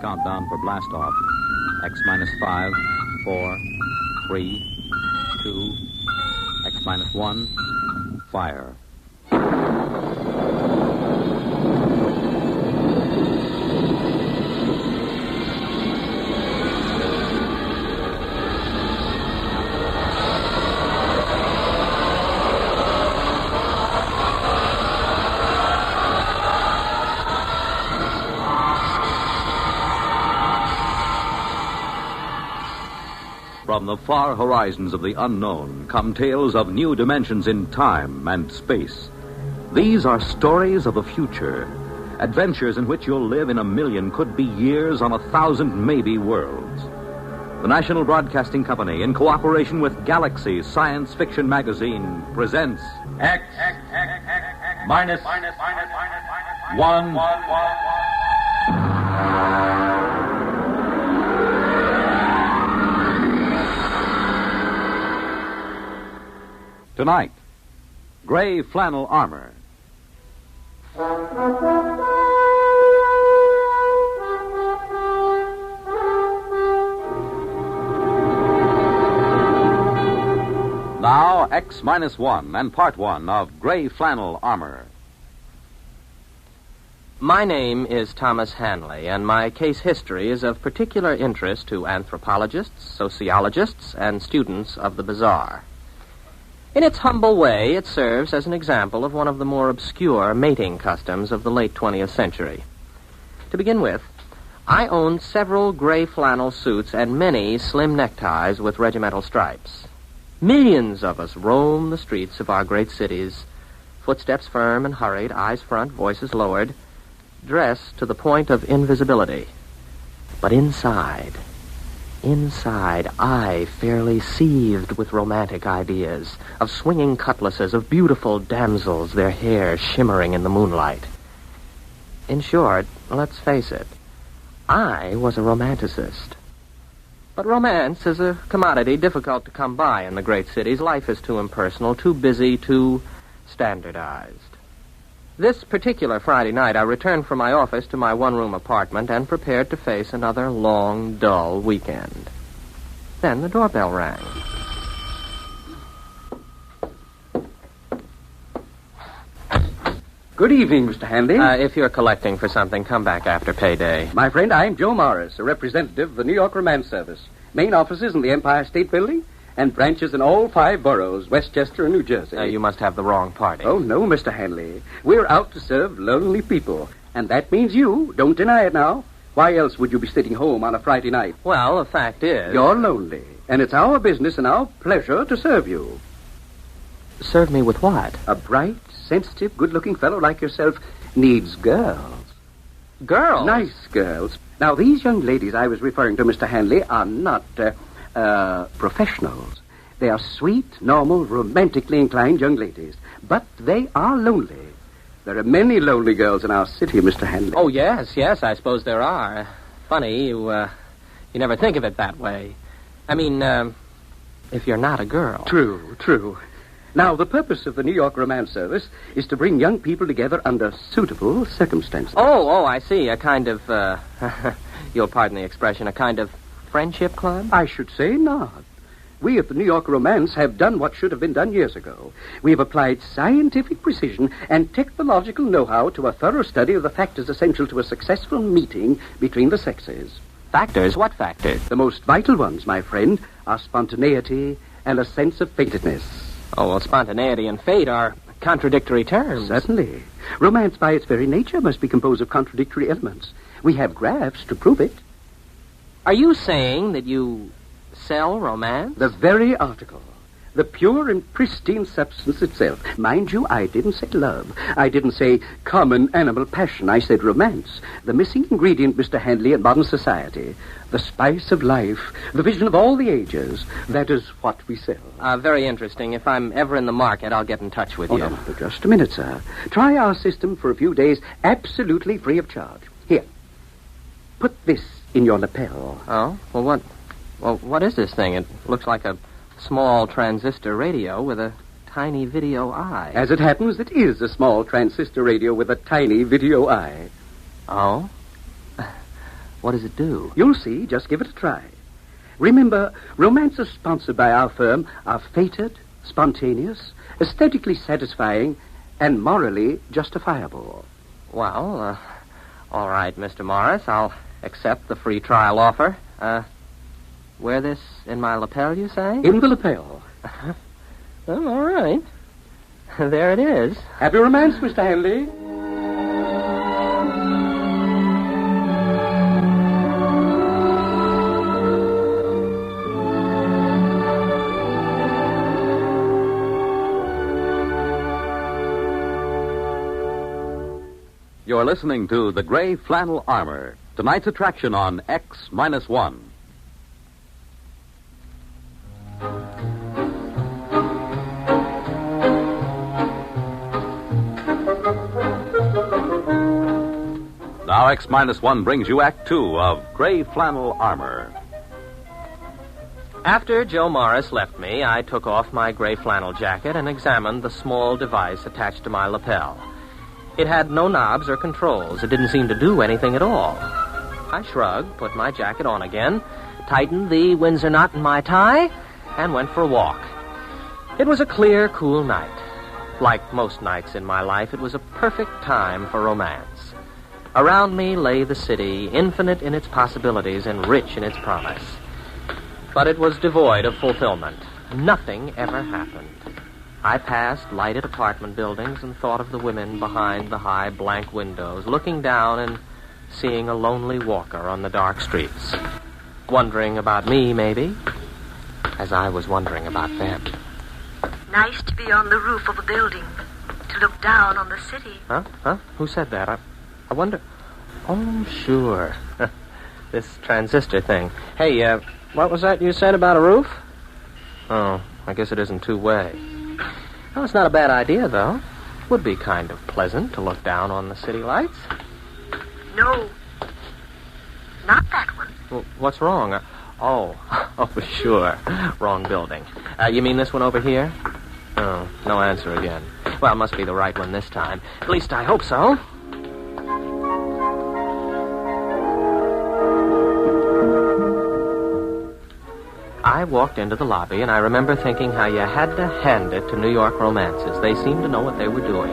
Countdown for blast off. X minus 5, 4, 3, 2, X minus 1, fire. From the far horizons of the unknown come tales of new dimensions in time and space. These are stories of the future, adventures in which you'll live in a million, could be years, on 1,000 maybe worlds. The National Broadcasting Company, in cooperation with Galaxy Science Fiction Magazine, presents X minus 1. Tonight, gray flannel armor. Now, X minus 1 and part 1 of Gray Flannel Armor. My name is Thomas Hanley, and my case history is of particular interest to anthropologists, sociologists, and students of the bizarre. In its humble way, it serves as an example of one of the more obscure mating customs of the late 20th century. To begin with, I owned several gray flannel suits and many slim neckties with regimental stripes. Millions of us roam the streets of our great cities, footsteps firm and hurried, eyes front, voices lowered, dressed to the point of invisibility. But inside, I fairly seethed with romantic ideas, of swinging cutlasses, of beautiful damsels, their hair shimmering in the moonlight. In short, let's face it, I was a romanticist. But romance is a commodity difficult to come by in the great cities. Life is too impersonal, too busy, too standardized. This particular Friday night, I returned from my office to my one-room apartment and prepared to face another long, dull weekend. Then the doorbell rang. Good evening, Mr. Hanley. If you're collecting for something, come back after payday. My friend, I'm Joe Morris, a representative of the New York Romance Service. Main offices in the Empire State Building and branches in all 5 boroughs, Westchester and New Jersey. You must have the wrong party. Oh, no, Mr. Hanley. We're out to serve lonely people. And that means you. Don't deny it now. Why else would you be sitting home on a Friday night? Well, the fact is... You're lonely. And it's our business and our pleasure to serve you. Serve me with what? A bright, sensitive, good-looking fellow like yourself needs girls. Girls? Nice girls. Now, these young ladies I was referring to, Mr. Hanley, are not, professionals. They are sweet, normal, romantically inclined young ladies. But they are lonely. There are many lonely girls in our city, Mr. Hanley. Oh, yes, I suppose there are. Funny, you never think of it that way. I mean, if you're not a girl. True. Now, the purpose of the New York Romance Service is to bring young people together under suitable circumstances. Oh, I see. A kind of, you'll pardon the expression, a kind of friendship club? I should say not. We at the New York Romance have done what should have been done years ago. We have applied scientific precision and technological know-how to a thorough study of the factors essential to a successful meeting between the sexes. Factors? What factors? The most vital ones, my friend, are spontaneity and a sense of fatedness. Oh, well, spontaneity and fate are contradictory terms. Certainly. Romance, by its very nature, must be composed of contradictory elements. We have graphs to prove it. Are you saying that you sell romance? The very article. The pure and pristine substance itself. Mind you, I didn't say love. I didn't say common animal passion. I said romance. The missing ingredient, Mr. Hanley, in modern society. The spice of life. The vision of all the ages. That is what we sell. Very interesting. If I'm ever in the market, I'll get in touch with you. No, just a minute, sir. Try our system for a few days, absolutely free of charge. Here. Put this in your lapel. Oh? Well, what is this thing? It looks like a small transistor radio with a tiny video eye. As it happens, it is a small transistor radio with a tiny video eye. Oh? What does it do? You'll see. Just give it a try. Remember, romances sponsored by our firm are fated, spontaneous, aesthetically satisfying, and morally justifiable. Well, all right, Mr. Morris. I'll accept the free trial offer. Wear this in my lapel, you say? In the lapel. Oh, all right. There it is. Happy romance, Mr. Hanley. You're listening to The Gray Flannel Armor, tonight's attraction on X-1. Now X-1 brings you Act 2 of Gray Flannel Armor. After Joe Morris left me, I took off my gray flannel jacket and examined the small device attached to my lapel. It had no knobs or controls. It didn't seem to do anything at all. I shrugged, put my jacket on again, tightened the Windsor knot in my tie, and went for a walk. It was a clear, cool night. Like most nights in my life, it was a perfect time for romance. Around me lay the city, infinite in its possibilities and rich in its promise. But it was devoid of fulfillment. Nothing ever happened. I passed lighted apartment buildings and thought of the women behind the high blank windows, looking down and seeing a lonely walker on the dark streets. Wondering about me, maybe, as I was wondering about them. Nice to be on the roof of a building, to look down on the city. Huh? Who said that? I wonder... Oh, sure. This transistor thing. Hey, what was that you said about a roof? Oh, I guess it isn't two-way. Well, it's not a bad idea, though. Would be kind of pleasant to look down on the city lights. No. Not that one. Well, what's wrong? Oh, sure. Wrong building. You mean this one over here? Oh, no answer again. Well, it must be the right one this time. At least I hope so. I walked into the lobby, and I remember thinking how you had to hand it to New York romances. They seemed to know what they were doing.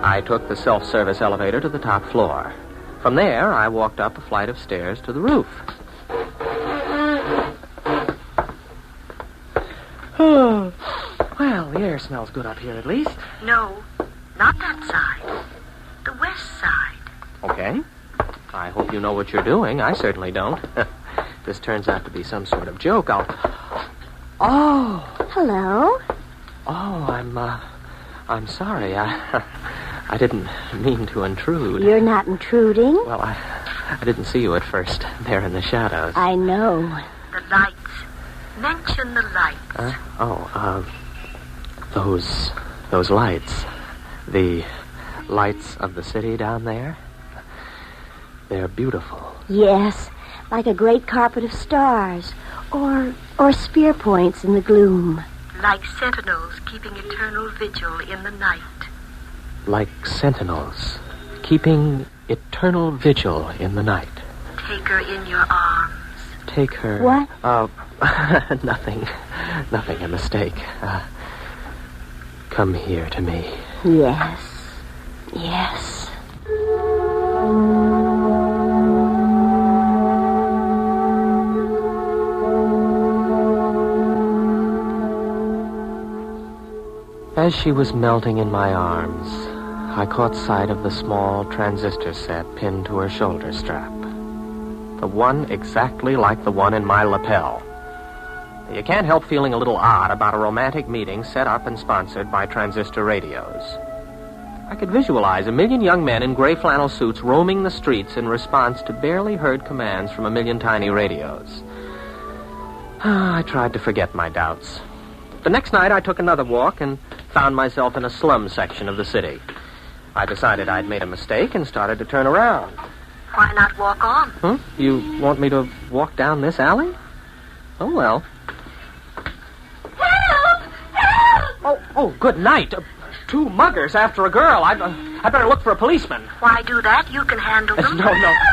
I took the self-service elevator to the top floor. From there, I walked up a flight of stairs to the roof. Oh, well, the air smells good up here at least. No, not that side. The west side. Okay. I hope you know what you're doing. I certainly don't. This turns out to be some sort of joke. Oh. Hello. Oh, I'm sorry. I didn't mean to intrude. You're not intruding. Well, I didn't see you at first. There in the shadows. I know. The lights. Mention the lights. Those lights. The lights of the city down there. They're beautiful. Yes, like a great carpet of stars, or spear points in the gloom. Like sentinels keeping eternal vigil in the night. Like sentinels keeping eternal vigil in the night. Take her in your arms. Take her... What? Nothing, a mistake. Come here to me. Yes. As she was melting in my arms, I caught sight of the small transistor set pinned to her shoulder strap. The one exactly like the one in my lapel. You can't help feeling a little odd about a romantic meeting set up and sponsored by transistor radios. I could visualize 1 million young men in gray flannel suits roaming the streets in response to barely heard commands from 1 million tiny radios. I tried to forget my doubts. The next night, I took another walk and found myself in a slum section of the city. I decided I'd made a mistake and started to turn around. Why not walk on? You want me to walk down this alley? Oh, well. Help! Oh, good night. 2 muggers after a girl. I better look for a policeman. Why do that? You can handle them.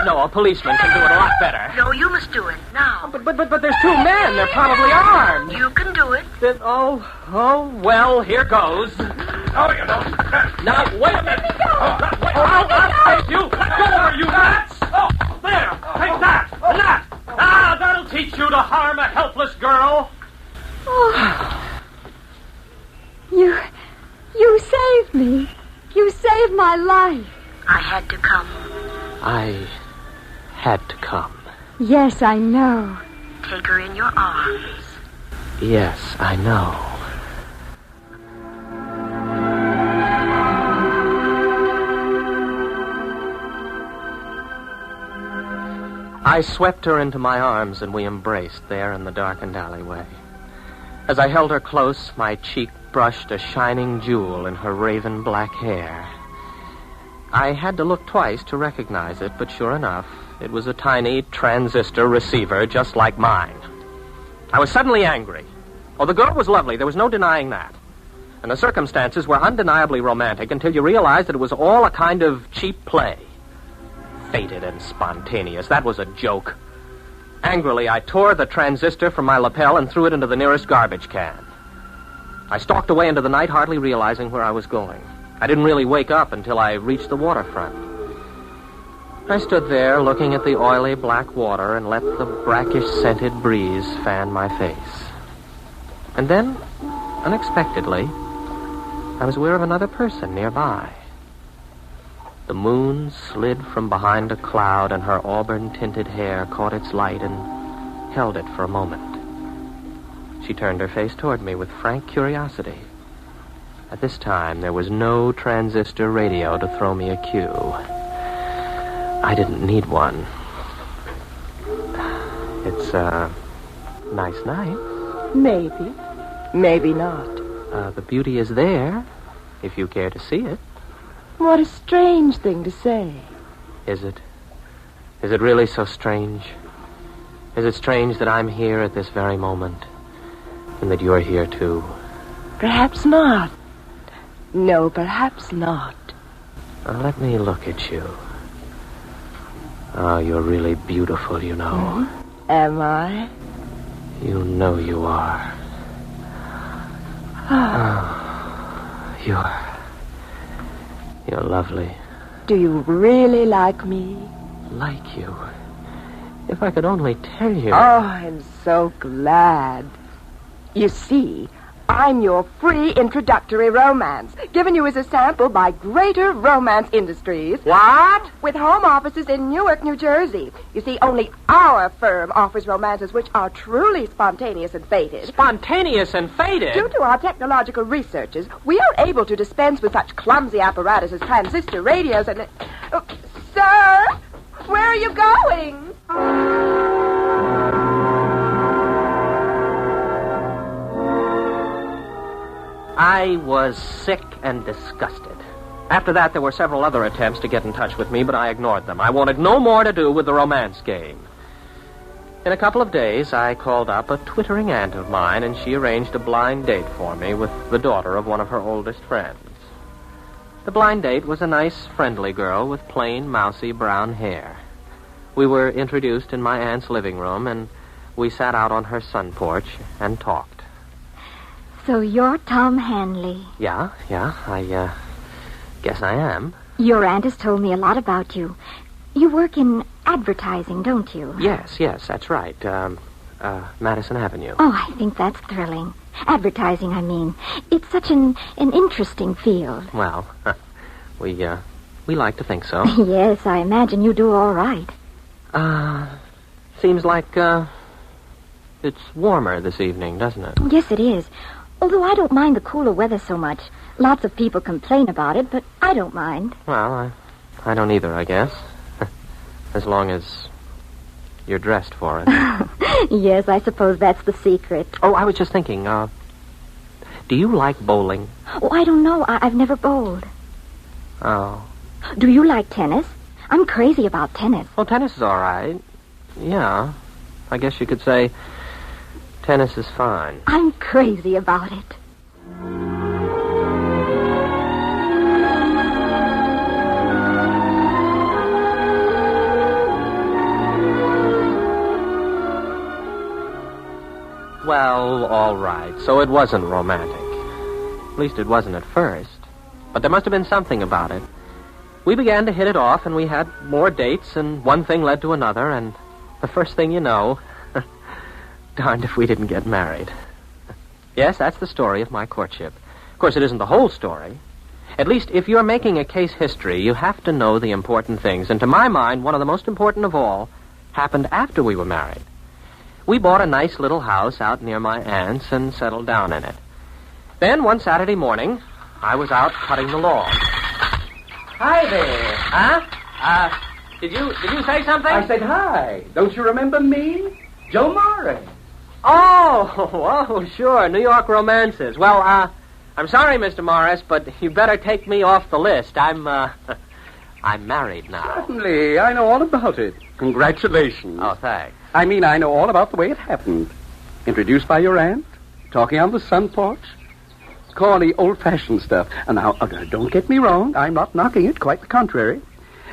No, a policeman can do it a lot better. No, you must do it now. But there's two men. They're probably armed. You can do it. Well, here goes. Oh, you don't. Now, wait a minute. I'll take you. Let go of her, you nuts. Oh, there. Take that. And that. That'll teach you to harm a helpless girl. Oh. You saved me. You saved my life. I had to come. I had to come. Yes, I know. Take her in your arms. Yes, I know. I swept her into my arms and we embraced there in the darkened alleyway. As I held her close, my cheek brushed a shining jewel in her raven black hair. I had to look twice to recognize it, but sure enough, it was a tiny transistor receiver just like mine. I was suddenly angry. Oh, the girl was lovely, there was no denying that. And the circumstances were undeniably romantic until you realized that it was all a kind of cheap play. Fated and spontaneous, that was a joke. Angrily, I tore the transistor from my lapel and threw it into the nearest garbage can. I stalked away into the night, hardly realizing where I was going. I didn't really wake up until I reached the waterfront. I stood there looking at the oily black water and let the brackish-scented breeze fan my face. And then, unexpectedly, I was aware of another person nearby. The moon slid from behind a cloud, and her auburn-tinted hair caught its light and held it for a moment. She turned her face toward me with frank curiosity. At this time, there was no transistor radio to throw me a cue. I didn't need one. It's a nice night. Maybe. Maybe not. The beauty is there, if you care to see it. What a strange thing to say. Is it? Is it really so strange? Is it strange that I'm here at this very moment, and that you're here too? Perhaps not. No, perhaps not. Let me look at you. Oh, you're really beautiful, you know. Am I? You know you are. Oh, you're lovely. Do you really like me? Like you? If I could only tell you. Oh, I'm so glad. You see, I'm your free introductory romance, given you as a sample by Greater Romance Industries. What? With home offices in Newark, New Jersey. You see, only our firm offers romances which are truly spontaneous and fated. Spontaneous and fated? Due to our technological researches, we are able to dispense with such clumsy apparatus as transistor radios and... sir, where are you going? I was sick and disgusted. After that, there were several other attempts to get in touch with me, but I ignored them. I wanted no more to do with the romance game. In a couple of days, I called up a twittering aunt of mine, and she arranged a blind date for me with the daughter of one of her oldest friends. The blind date was a nice, friendly girl with plain, mousy brown hair. We were introduced in my aunt's living room, and we sat out on her sun porch and talked. So you're Tom Hanley. Yeah, I guess I am. Your aunt has told me a lot about you. You work in advertising, don't you? Yes, that's right. Madison Avenue. Oh, I think that's thrilling. Advertising, I mean. It's such an interesting field. Well, we like to think so. Yes, I imagine you do all right. Seems like, it's warmer this evening, doesn't it? Yes, it is. Although I don't mind the cooler weather so much. Lots of people complain about it, but I don't mind. Well, I don't either, I guess. As long as you're dressed for it. Yes, I suppose that's the secret. Oh, I was just thinking, do you like bowling? Oh, I don't know. I've never bowled. Oh. Do you like tennis? I'm crazy about tennis. Well, tennis is all right. Yeah. I guess you could say tennis is fine. I'm crazy about it. school all right, so it wasn't romantic. At least it wasn't at first. But there must have been something about it. We began to hit it off, and we had more dates, and one thing led to another, and the first thing you know, darned if we didn't get married. Yes, that's the story of my courtship. Of course, it isn't the whole story. At least, if you're making a case history, you have to know the important things. And to my mind, one of the most important of all happened after we were married. We bought a nice little house out near my aunt's and settled down in it. Then, one Saturday morning, I was out cutting the lawn. Hi there. Huh? Did you say something? I said hi. Don't you remember me? Joe Morris. Oh, sure. New York romances. Well, I'm sorry, Mr. Morris, but you better take me off the list. I'm married now. Certainly. I know all about it. Congratulations. Oh, thanks. I mean, I know all about the way it happened. Introduced by your aunt, talking on the sun porch. Corny, old-fashioned stuff. And now, don't get me wrong. I'm not knocking it. Quite the contrary.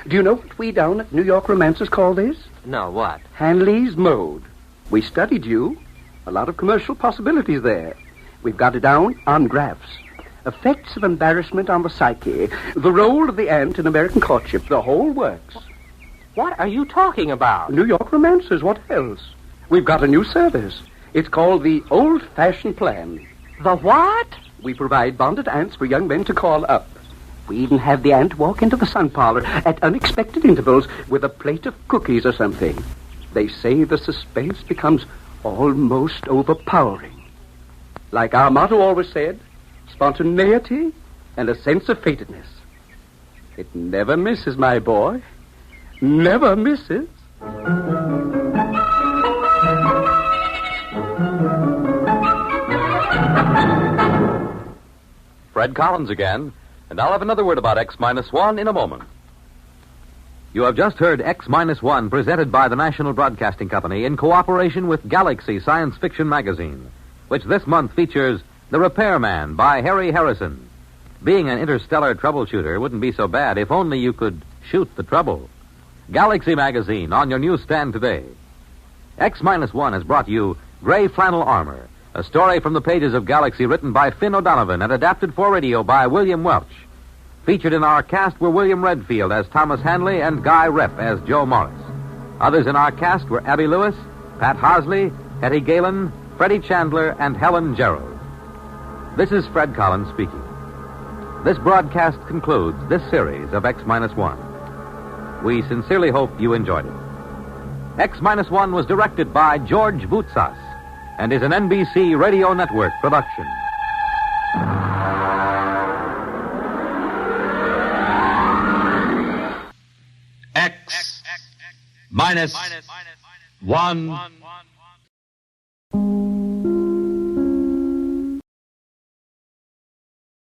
Do you know what we down at New York romances call this? No, what? Hanley's Mode. We studied you. A lot of commercial possibilities there. We've got it down on graphs. Effects of embarrassment on the psyche. The role of the aunt in American courtship. The whole works. What are you talking about? New York romances. What else? We've got a new service. It's called the old-fashioned plan. The what? We provide bonded aunts for young men to call up. We even have the aunt walk into the sun parlor at unexpected intervals with a plate of cookies or something. They say the suspense becomes almost overpowering. Like our motto always said, spontaneity and a sense of fatedness. It never misses, my boy. Never misses. Fred Collins again, and I'll have another word about X-1 in a moment. You have just heard X-1 presented by the National Broadcasting Company in cooperation with Galaxy Science Fiction Magazine, which this month features The Repairman by Harry Harrison. Being an interstellar troubleshooter wouldn't be so bad if only you could shoot the trouble. Galaxy Magazine on your newsstand today. X-1 has brought you Gray Flannel Armor, a story from the pages of Galaxy written by Finn O'Donovan and adapted for radio by William Welch. Featured in our cast were William Redfield as Thomas Hanley and Guy Repp as Joe Morris. Others in our cast were Abby Lewis, Pat Hosley, Hetty Galen, Freddie Chandler, and Helen Gerald. This is Fred Collins speaking. This broadcast concludes this series of X-1. We sincerely hope you enjoyed it. X-1 was directed by George Voutsas and is an NBC Radio Network production. X-1